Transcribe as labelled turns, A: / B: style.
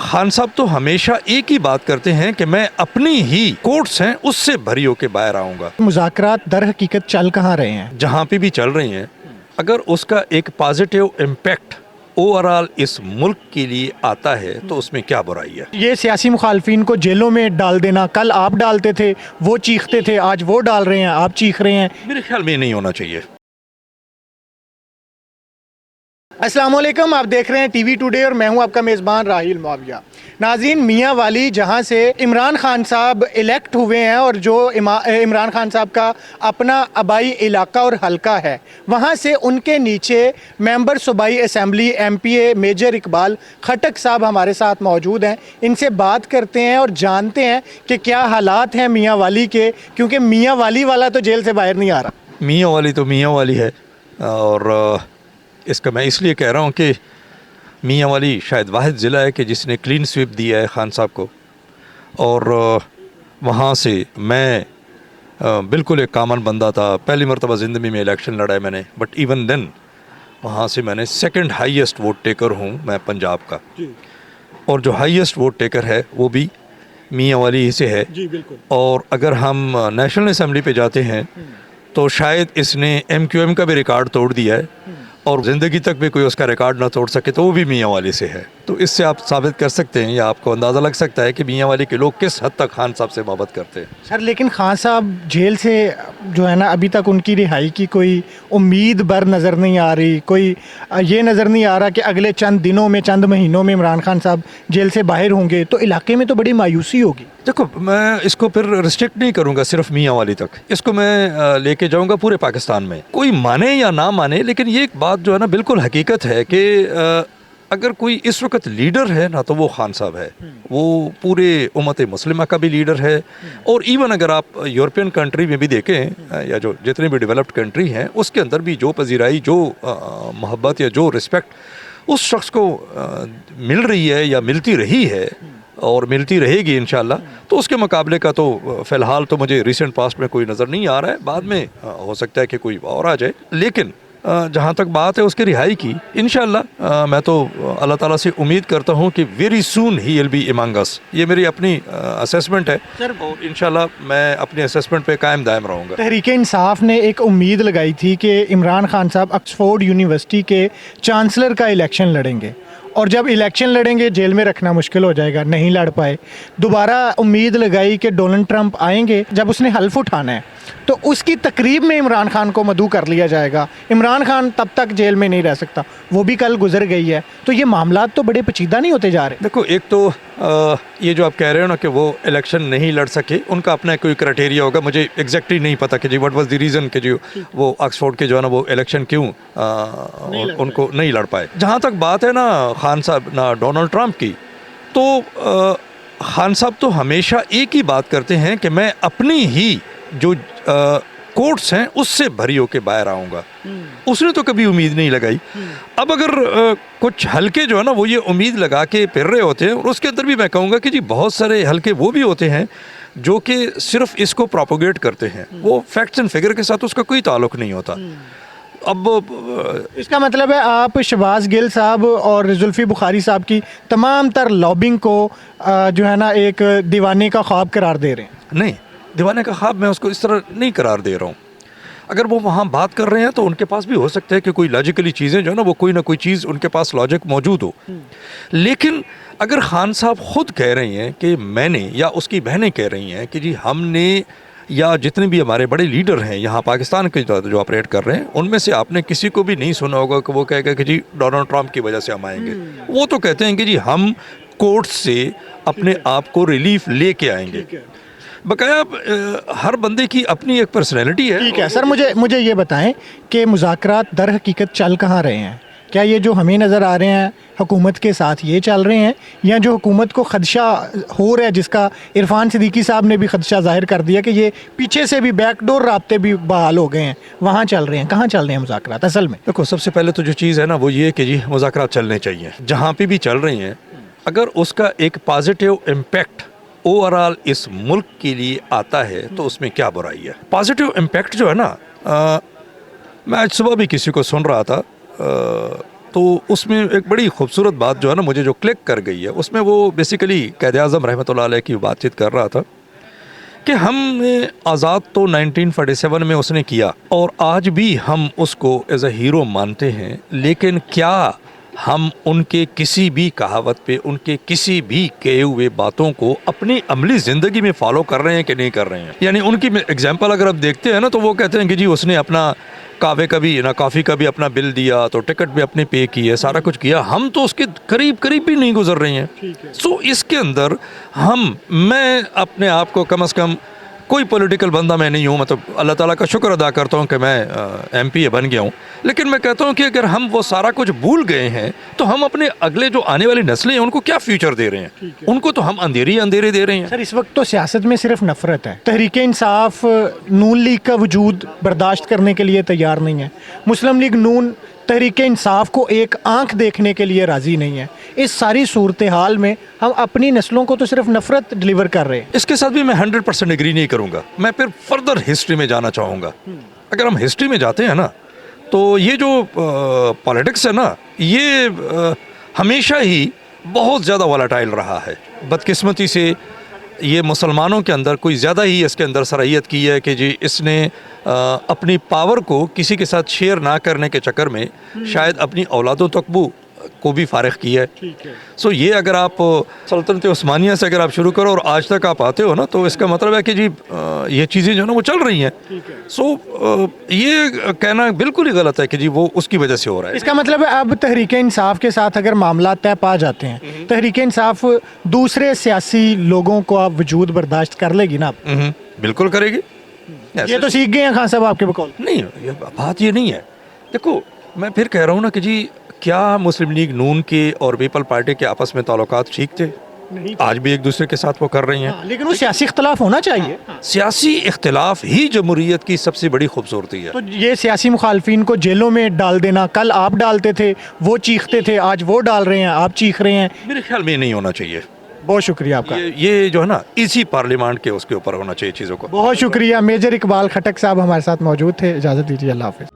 A: खान साहब तो हमेशा एक ही बात करते हैं कि मैं अपनी ही कोर्ट्स हैं उससे भरी होके बाहर आऊँगा।
B: मुज़ाकरात दर हकीकत चल कहाँ रहे हैं?
A: जहाँ पे भी चल रही हैं, अगर उसका एक पॉजिटिव इम्पैक्ट ओवरऑल इस मुल्क के लिए आता है तो उसमें क्या बुराई है।
B: ये सियासी मुखालफिन को जेलों में डाल देना, कल आप डालते थे, वो चीखते थे, आज वो डाल रहे हैं, आप चीख रहे हैं।
A: मेरे ख्याल में नहीं होना चाहिए।
B: अस्सलाम वालेकुम, आप देख रहे हैं टीवी टुडे और मैं हूं आपका मेज़बान राहिल मुआविया। नाज़रीन, मियाँ वाली जहां से इमरान खान साहब इलेक्ट हुए हैं और जो इमरान खान साहब का अपना आबाई इलाका और हलका है, वहां से उनके नीचे मेंबर सूबाई असम्बली MPA मेजर इकबाल खटक साहब हमारे साथ मौजूद हैं। इनसे बात करते हैं और जानते हैं कि क्या हालात हैं मियाँ वाली के, क्योंकि मियाँ वाली वाला तो जेल से बाहर नहीं आ रहा।
A: मियाँ वाली तो मियाँ वाली है और इसका मैं इसलिए कह रहा हूँ कि मियाँ वाली शायद वाहिद ज़िला है कि जिसने क्लीन स्वीप दिया है खान साहब को, और वहाँ से मैं बिल्कुल एक कॉमन बंदा था। पहली मरतबा ज़िंदगी में इलेक्शन लड़ा है मैंने, बट इवन देन वहाँ से मैंने सेकंड हाईएस्ट वोट टेकर हूँ मैं पंजाब का, और जो हाईएस्ट वोट टेकर है वो भी मियाँ वाली ही से है
B: जी बिल्कुल।
A: और अगर हम नेशनल असम्बली पे जाते हैं तो शायद इसने MQM का भी रिकॉर्ड तोड़ दिया है और ज़िंदगी तक भी कोई उसका रिकॉर्ड ना तोड़ सके तो वो भी मियाँ वाली से है। तो इससे आप साबित कर सकते हैं या आपको अंदाज़ा लग सकता है कि मियाँ वाली के लोग किस हद तक खान साहब से मोहब्बत करते हैं।
B: सर, लेकिन खान साहब जेल से जो है ना, अभी तक उनकी रिहाई की कोई उम्मीद बर नज़र नहीं आ रही। कोई ये नज़र नहीं आ रहा कि अगले चंद दिनों में, चंद महीनों में इमरान खान साहब जेल से बाहर होंगे, तो इलाके में तो बड़ी मायूसी होगी।
A: देखो, मैं इसको फिर रिस्ट्रिक्ट नहीं करूंगा सिर्फ मियाँ वाली तक, इसको मैं लेके जाऊंगा पूरे पाकिस्तान में। कोई माने या ना माने, लेकिन ये एक बात जो है ना बिल्कुल हकीकत है कि अगर कोई इस वक्त लीडर है ना तो वो खान साहब है। वो पूरे उम्मत मुस्लिमा का भी लीडर है, और इवन अगर आप यूरोपियन कंट्री में भी देखें या जो जितने भी डेवलप्ड कंट्री हैं उसके अंदर भी जो पजीराई, जो मोहब्बत या जो रिस्पेक्ट उस शख्स को मिल रही है या मिलती रही है और मिलती रहेगी इंशाल्लाह, तो उसके मुकाबले का तो फ़िलहाल तो मुझे रिसेंट पास्ट में कोई नज़र नहीं आ रहा है। बाद में हो सकता है कि कोई और आ जाए, लेकिन जहाँ तक बात है उसकी रिहाई की, इंशाल्लाह मैं तो अल्लाह ताला से उम्मीद करता हूँ कि वेरी सून ही विल बी अमंग अस। ये मेरी अपनी असेसमेंट है और इंशाल्लाह मैं अपने असेसमेंट पे कायम दायम रहूँगा।
B: तहरीक इंसाफ ने एक उम्मीद लगाई थी कि इमरान खान साहब ऑक्सफोर्ड यूनिवर्सिटी के चांसलर का इलेक्शन लड़ेंगे, और जब इलेक्शन लड़ेंगे जेल में रखना मुश्किल हो जाएगा, नहीं लड़ पाए। दोबारा उम्मीद लगाई कि डोनाल्ड ट्रंप आएंगे, जब उसने हल्फ उठाना है तो उसकी तकरीब में इमरान खान को मदऊ कर लिया जाएगा। इमरान खान तब तक जेल में नहीं रह सकता, वो भी कल गुजर गई है। तो ये मामला तो बड़े पेचीदा नहीं होते जा रहे?
A: देखो, एक तो ये जो आप कह रहे हो ना कि वो इलेक्शन नहीं लड़ सके, उनका अपना कोई क्राइटेरिया होगा। मुझे एग्जैक्टली नहीं पता कि जी व्हाट वाज द रीज़न कि जो वो ऑक्सफोर्ड के जो है ना वो इलेक्शन क्यों उनको नहीं लड़ पाए। जहाँ तक बात है ना खान साहब ना डोनाल्ड ट्रंप की, तो खान साहब तो हमेशा एक ही बात करते हैं कि मैं अपनी ही जो कोर्ट्स हैं उससे भरी होके बाहर आऊँगा। उसने तो कभी उम्मीद नहीं लगाई। अब अगर कुछ हल्के जो है ना वो ये उम्मीद लगा के फिर रहे होते हैं, और उसके अंदर भी मैं कहूँगा कि जी बहुत सारे हल्के वो भी होते हैं जो कि सिर्फ इसको प्रोपोगेट करते हैं, वो फैक्ट्स एंड फिगर के साथ उसका कोई ताल्लुक नहीं होता। अब
B: इसका मतलब है आप शहबाज गिल साहब और जुल्फी बुखारी साहब की तमाम तर लॉबिंग को जो है ना एक दीवाने का ख्वाब करार दे रहे हैं?
A: नहीं, दीवाने का ख्वाब मैं उसको इस तरह नहीं करार दे रहा हूँ। अगर वो वहाँ बात कर रहे हैं तो उनके पास भी हो सकता है कि कोई लॉजिकली चीज़ें जो है ना वो कोई ना कोई चीज़ उनके पास लॉजिक मौजूद हो। लेकिन अगर खान साहब खुद कह रही हैं कि मैंने, या उसकी बहनें कह रही हैं कि जी हमने, या जितने भी हमारे बड़े लीडर हैं यहाँ पाकिस्तान के जो ऑपरेट कर रहे हैं, उनमें से आपने किसी को भी नहीं सुना होगा कि वो कहेगा कि जी डोनाल्ड ट्रंप की वजह से हम आएंगे। वो तो कहते हैं कि जी हम कोर्ट से अपने आप को रिलीफ लेके आएंगे। बकाया हर बंदे की अपनी एक पर्सनैलिटी है।
B: ठीक है सर, मुझे ये बताएं कि मुज़ाकरात दर हकीकत चल कहाँ रहे हैं? क्या ये जो हमें नज़र आ रहे हैं हुकूमत के साथ ये चल रहे हैं, या जो हुकूमत को खदशा हो रहा है, जिसका इरफान सिद्दीकी साहब ने भी खदशा जाहिर कर दिया कि ये पीछे से भी बैकडोर राब्ते भी बहाल हो गए हैं, वहाँ चल रहे हैं? कहाँ चल रहे हैं मुज़ाकरात असल में?
A: देखो, सबसे पहले तो जो चीज़ है ना वो ये कि जी मुज़ाकरात चलने चाहिए। जहाँ पे भी चल रही हैं, अगर उसका एक पॉजिटिव इम्पैक्ट ओवरऑल इस मुल्क के लिए आता है तो उसमें क्या बुराई है। पॉजिटिव इम्पैक्ट जो है ना, मैं आज सुबह भी किसी को सुन रहा था, तो उसमें एक बड़ी खूबसूरत बात जो है ना मुझे जो क्लिक कर गई है, उसमें वो बेसिकली क़ायद आज़म रहमतुल्लाह अलैह की बातचीत कर रहा था कि हमने आज़ाद तो 1947 में उसने किया और आज भी हम उसको एज ए हीरो मानते हैं, लेकिन क्या हम उनके किसी भी कहावत पे, उनके किसी भी कहे हुए बातों को अपनी अमली ज़िंदगी में फॉलो कर रहे हैं कि नहीं कर रहे हैं? यानी उनकी एग्जांपल अगर आप देखते हैं ना, तो वो कहते हैं कि जी उसने अपना कावे का भी ना कॉफ़ी का भी अपना बिल दिया, तो टिकट भी अपने पे की है, सारा कुछ किया। हम तो उसके करीब करीब भी नहीं गुजर रहे हैं। सो इसके अंदर मैं अपने आप को कम से कम, कोई पॉलिटिकल बंदा मैं नहीं हूँ, मतलब अल्लाह ताला का शुक्र अदा करता हूँ कि मैं एमपी बन गया हूँ, लेकिन मैं कहता हूँ कि अगर हम वो सारा कुछ भूल गए हैं तो हम अपने अगले जो आने वाली नस्लें हैं उनको क्या फ्यूचर दे रहे हैं? उनको तो हम अंधेरे ही अंधेरे दे रहे हैं।
B: सर, इस वक्त तो सियासत में सिर्फ नफरत है। तहरीक इंसाफ नून लीग का वजूद बर्दाश्त करने के लिए तैयार नहीं है। मुस्लिम लीग नून तहरीक इंसाफ को एक आंख देखने के लिए राज़ी नहीं है। इस सारी सूरत हाल में हम अपनी नस्लों को तो सिर्फ नफरत डिलीवर कर रहे हैं।
A: इसके साथ भी मैं 100% एग्री नहीं करूँगा। मैं फिर फर्दर हिस्ट्री में जाना चाहूँगा। अगर हम हिस्ट्री में जाते हैं ना, तो ये जो पॉलिटिक्स है ना, ये हमेशा ही बहुत ज़्यादा वॉलेटाइल रहा है। बदकिस्मती से ये मुसलमानों के अंदर कोई ज़्यादा ही इसके अंदर सलाहियत की है कि जी इसने अपनी पावर को किसी के साथ शेयर ना करने के चक्कर में शायद अपनी औलादों तक को भी फारिग किया है। सो ये अगर आप सल्तनत उस्मानिया से अगर आप शुरू करो और आज तक आप आते हो ना, तो इसका मतलब है कि जी ये चीज़ें जो है ना वो चल रही हैं। सो ये कहना बिल्कुल ही गलत है कि जी वो उसकी वजह से हो रहा है।
B: इसका मतलब है अब तहरीक इंसाफ के साथ अगर मामला तय पा जाते हैं, तहरीक इंसाफ दूसरे सियासी लोगों को आप वजूद बर्दाश्त कर लेगी ना?
A: बिल्कुल करेगी।
B: ये तो सीख गए हैं खान साहब आपके बकौल।
A: नहीं, बात ये नहीं है। देखो, मैं फिर कह रहा हूँ ना कि जी क्या मुस्लिम लीग नून के और पीपल पार्टी के आपस में ताल्लुकात ठीक थे?
B: नहीं।
A: आज भी एक दूसरे के साथ वो कर रही हैं।
B: लेकिन वो सियासी इख्तलाफ होना चाहिए।
A: सियासी इख्तलाफ ही जमहूरियत की सबसे बड़ी खूबसूरती है।
B: तो ये सियासी मुखालफिन को जेलों में डाल देना, कल आप डालते थे, वो चीखते थे, आज वो डाल रहे हैं, आप चीख रहे हैं,
A: मेरे ख्याल में नहीं होना चाहिए।
B: बहुत शुक्रिया आपका।
A: ये जो है ना, इसी पार्लियामेंट के उसके ऊपर होना चाहिए चीज़ों को।
B: बहुत शुक्रिया। मेजर इकबाल खटक साहब हमारे साथ मौजूद थे। इजाज़त दीजिए, अल्लाह हाफ़िज़।